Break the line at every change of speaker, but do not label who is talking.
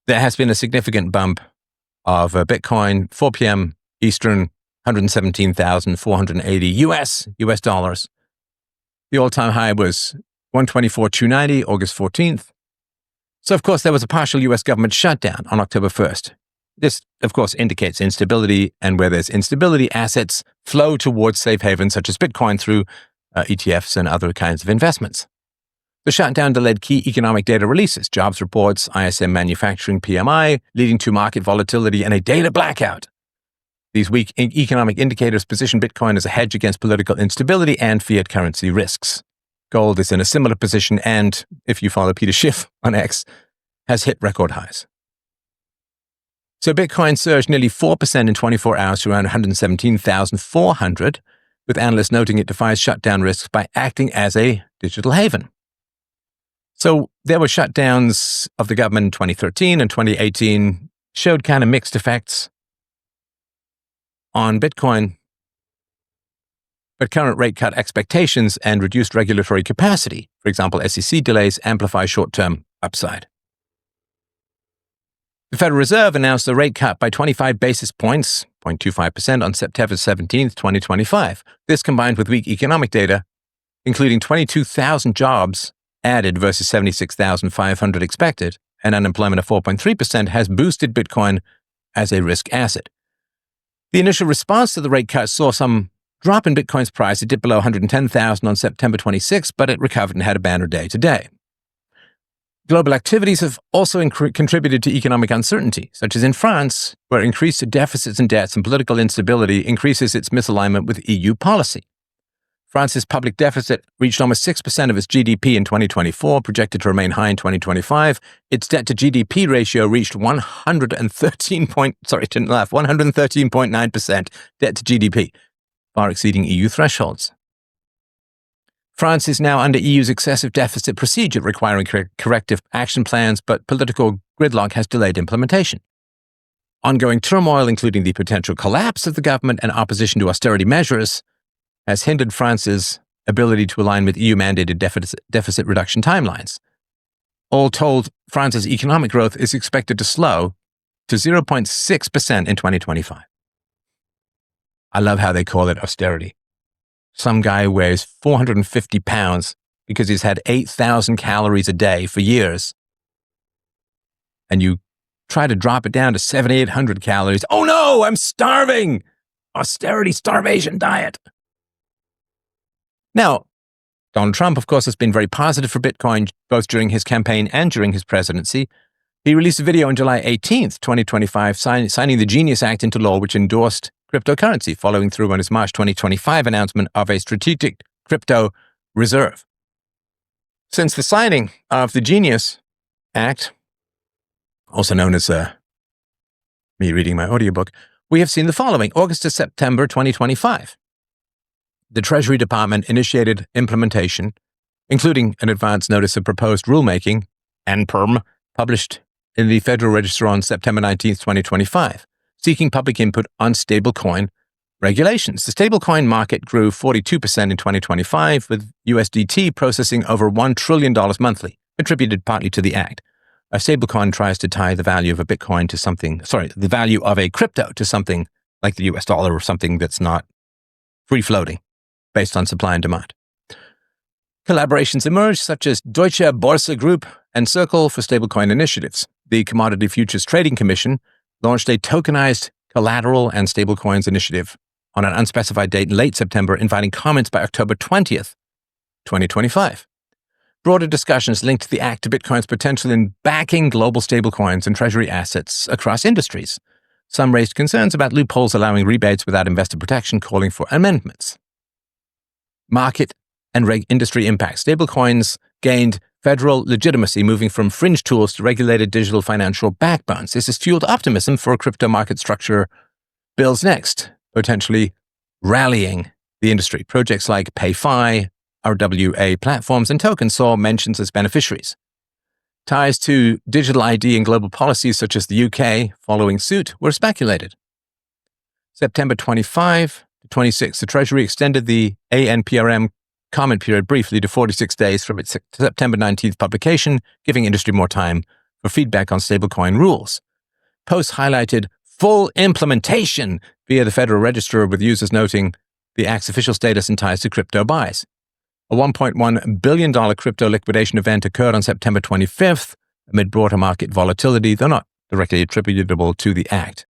There has been a significant bump of Bitcoin, 4 p.m. Eastern, 117,480 US dollars. The all-time high was 124,290, August 14th. So, of course, there was a partial US government shutdown on October 1st. This, of course, indicates instability, and where there's instability, assets flow towards safe havens such as Bitcoin through ETFs and other kinds of investments. The shutdown delayed key economic data releases, jobs reports, ISM manufacturing PMI, leading to market volatility and a data blackout. These weak economic indicators position Bitcoin as a hedge against political instability and fiat currency risks. Gold is in a similar position and, if you follow Peter Schiff on X, has hit record highs. So Bitcoin surged nearly 4% in 24 hours to around 117,400, with analysts noting it defies shutdown risks by acting as a digital haven. So there were shutdowns of the government in 2013 and 2018, showed kind of mixed effects on Bitcoin, but current rate cut expectations and reduced regulatory capacity, for example, SEC delays, amplify short-term upside. The Federal Reserve announced a rate cut by 25 basis points, 0.25%, on September 17, 2025. This, combined with weak economic data, including 22,000 jobs added versus 76,500 expected, and unemployment of 4.3%, has boosted Bitcoin as a risk asset. The initial response to the rate cut saw some drop in Bitcoin's price. It dipped below 110,000 on September 26, but it recovered and had a banner day today. Global activities have also contributed to economic uncertainty, such as in France, where increased deficits and debts and political instability increases its misalignment with EU policy. France's public deficit reached almost 6% of its GDP in 2024, projected to remain high in 2025. Its debt-to-GDP ratio reached 113.9% debt-to-GDP, far exceeding EU thresholds. France is now under EU's excessive deficit procedure, requiring corrective action plans, but political gridlock has delayed implementation. Ongoing turmoil, including the potential collapse of the government and opposition to austerity measures, has hindered France's ability to align with EU-mandated deficit reduction timelines. All told, France's economic growth is expected to slow to 0.6% in 2025. I love how they call it austerity. Some guy weighs 450 pounds because he's had 8,000 calories a day for years. And you try to drop it down to 7,800 calories. Oh no, I'm starving! Austerity, starvation diet. Now, Donald Trump, of course, has been very positive for Bitcoin, both during his campaign and during his presidency. He released a video on July 18th, 2025, signing the Genius Act into law, which endorsed cryptocurrency, following through on his March 2025 announcement of a strategic crypto reserve. Since the signing of the Genius Act, also known as me reading my audiobook, we have seen the following. August to September 2025. The Treasury Department initiated implementation, including an advance notice of proposed rulemaking, NPRM, published in the Federal Register on September 19, 2025, seeking public input on stablecoin regulations. The stablecoin market grew 42% in 2025, with USDT processing over $1 trillion monthly, attributed partly to the act. A stablecoin tries to tie the value of a Bitcoin to the value of a crypto to something like the US dollar or something that's not free-floating, based on supply and demand. Collaborations emerged, such as Deutsche Börse Group and Circle for stablecoin initiatives. The Commodity Futures Trading Commission launched a tokenized collateral and stablecoins initiative on an unspecified date in late September, inviting comments by October 20th, 2025. Broader discussions linked the act to Bitcoin's potential in backing global stablecoins and treasury assets across industries. Some raised concerns about loopholes allowing rebates without investor protection, calling for amendments. Market and industry impact. Stablecoins gained federal legitimacy, moving from fringe tools to regulated digital financial backbones. This has fueled optimism for crypto market structure bills next, potentially rallying the industry. Projects like PayFi, RWA platforms, and tokens saw mentions as beneficiaries. Ties to digital ID and global policies such as the UK following suit were speculated. September 25 to 26, the Treasury extended the ANPRM comment period briefly to 46 days from its September 19th publication, giving industry more time for feedback on stablecoin rules. Posts highlighted full implementation via the Federal Register, with users noting the Act's official status and ties to crypto buys. A $1.1 billion crypto liquidation event occurred on September 25th amid broader market volatility, though not directly attributable to the Act.